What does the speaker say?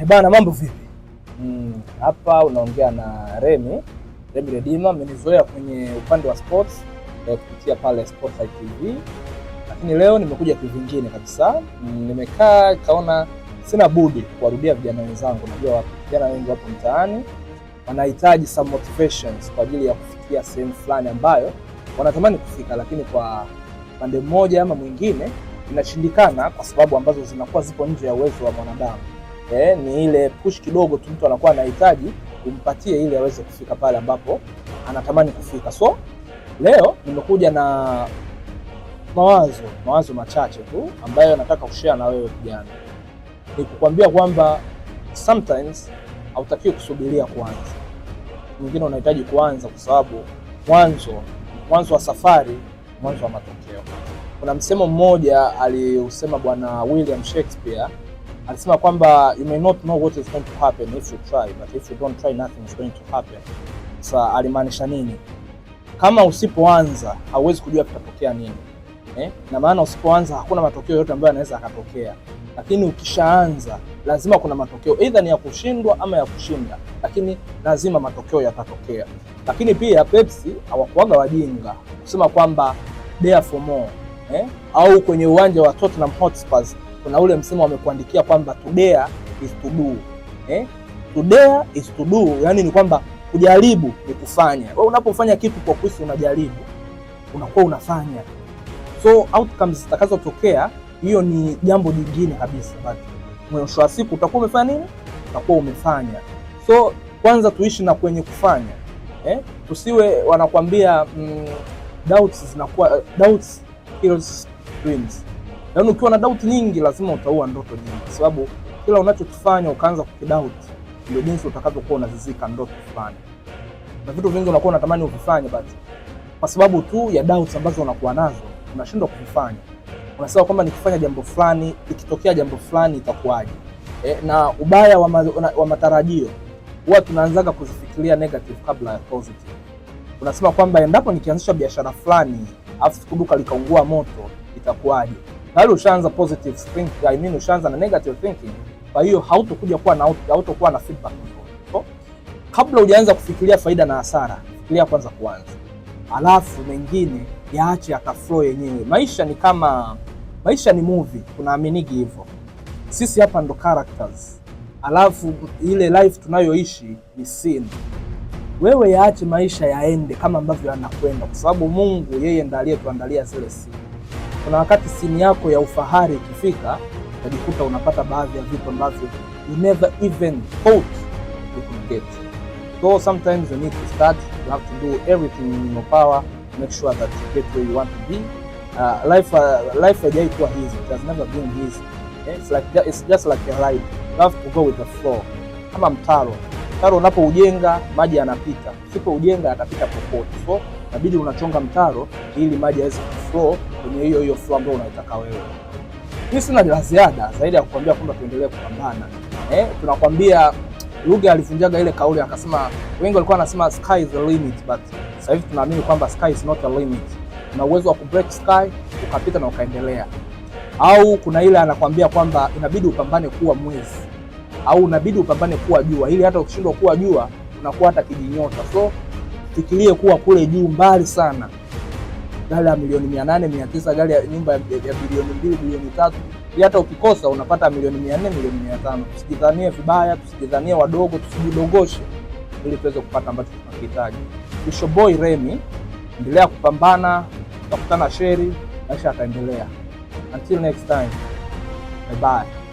Bana, mambo vipi? Hapa unaongea na Remi Redima. Mmenizoea kwenye upande wa sports kupitia pale Sports TV, lakini leo nimekuja kivingine kabisa. Nimekaa kaona sina budi kuwarudia vijana wenzangu. Najua vijana wengi wapo mtaani wanahitaji some motivations kwa ajili ya kufikia sehemu fulani ambayo wanatamani kufika, lakini kwa pande mmoja ama mwingine inashindikana kwa sababu ambazo zinakuwa zipo nje ya uwezo wa mwanadamu. Ni ile push kidogo tu mtu anakuwa anahitaji umpatie ili aweze kufika pale ambapo anatamani kufika. So leo nimekuja na mawazo machache tu ambayo nataka kushare na wewe kijana. Ni kukwambia kwamba sometimes hautakiwi kusubiria kuanza. Mwingine unahitaji kuanza kwa sababu mwanzo wa safari, mwanzo wa matokeo. Kuna msemo mmoja aliusema bwana William Shakespeare. Alisema kwamba you may not know what is going to happen if you try, but if you don't try, nothing is going to happen. Sasa alimaanisha nini? Kama usipoanza hauwezi kujua kitatokea nini. Na maana usipoanza hakuna matokeo yote ambayo yanaweza yakatokea. Lakini ukishaanza lazima kuna matokeo, either ni ya kushindwa ama ya kushinda, lakini lazima matokeo yatatokea. Lakini pia Pepsi hawakuaga wajinga kusema kwamba dare for more. Au kwenye uwanja wa Tottenham Hotspur kuna ule msemo wamekuandikia kwamba to dare is to do. To dare is to do, yani ni kwamba kujaribu ni kufanya. Wewe unapofanya kitu kwa kuhisi unajaribu, unakuwa unafanya. So outcomes zitakazotokea, hiyo ni jambo jingine kabisa, but mwisho wa siku utakuwa umefanya nini? Utakuwa umefanya. So kwanza tuishi na kwenye kufanya. Tusiwe wanakuambia doubts kills dreams. Yaani ukiwa na doubt nyingi lazima utaua ndoto nyingi, kwa sababu kila unachokifanya ukaanza kukidoubt ndio jinsi utakavyokuwa unazizika ndoto fulani. Na vitu vingi unakuwa unatamani uvifanye, but kwa sababu tu ya doubts ambazo unakuwa nazo unashindwa kuvifanya. Unasema kwamba nikifanya jambo fulani, ikitokea jambo fulani itakuwaje? Na ubaya wa matarajio huwa tunaanzaga kuzifikiria negative kabla ya positive. Unasema kwamba endapo nikianzisha biashara fulani afu duka likaungua moto itakuwaje? Hali ushaanza positive thinking, ushaanza na negative thinking. Kwa hiyo hautakuwa na feedback. So, kabla hujaanza kufikiria faida na hasara, fikiria kwanza kuanza. Alafu mengine yaache yakaflow yenyewe. Maisha ni movie, tunaaminigi hivyo. Sisi hapa ndo characters. Alafu ile life tunayoishi ni scene. Wewe yaache maisha yaende kama ambavyo yanakwenda, kwa sababu Mungu yeye ndiye aliyetuandalia zile scene. Kuna wakati scene yako ya ufahari ikifika, utajikuta unapata baadhi ya vitu ambavyo you never even thought you could get. So sometimes you need to start, you have to do everything in your power to make sure that you get where you want to be. Life haijaikuwa easy, it has never been easy. It's just like a ride. You have to go with the flow. Kama mtaro unapoujenga maji yanapita, usipoujenga yatapita popote. So inabidi unachonga mtaro ili maji yaweze kuflow kwenye hiyo flow ambayo unaitaka wewe. Mimi sina la ziada zaidi ya kukwambia kwamba tuendelee kupambana. Tunakwambia Ruge alivunjaga ile kauli akasema, wengi walikuwa wanasema sky is the limit, but sasa hivi tunaamini kwamba sky is not a limit. Una uwezo wa kubreak sky ukapita na ukaendelea. Au kuna ile anakwambia kwamba inabidi upambane kuwa mwezi, au inabidi upambane kuwa jua, ili hata ukishindwa kuwa jua unakuwa hata kijinyota. So fikirie kuwa kule juu mbali sana, gari ya milioni 800, 900, gari ya nyumba ya bilioni 2, bilioni 3, ili hata ukikosa unapata milioni 400, milioni 500. Tusijidhanie vibaya, tusijidhanie wadogo, tusijidogoshe ili tuweze kupata ambacho tunahitaji. Isho boy Remi, endelea kupambana, tutakutana sheri, maisha yataendelea. Until next time. Bye bye.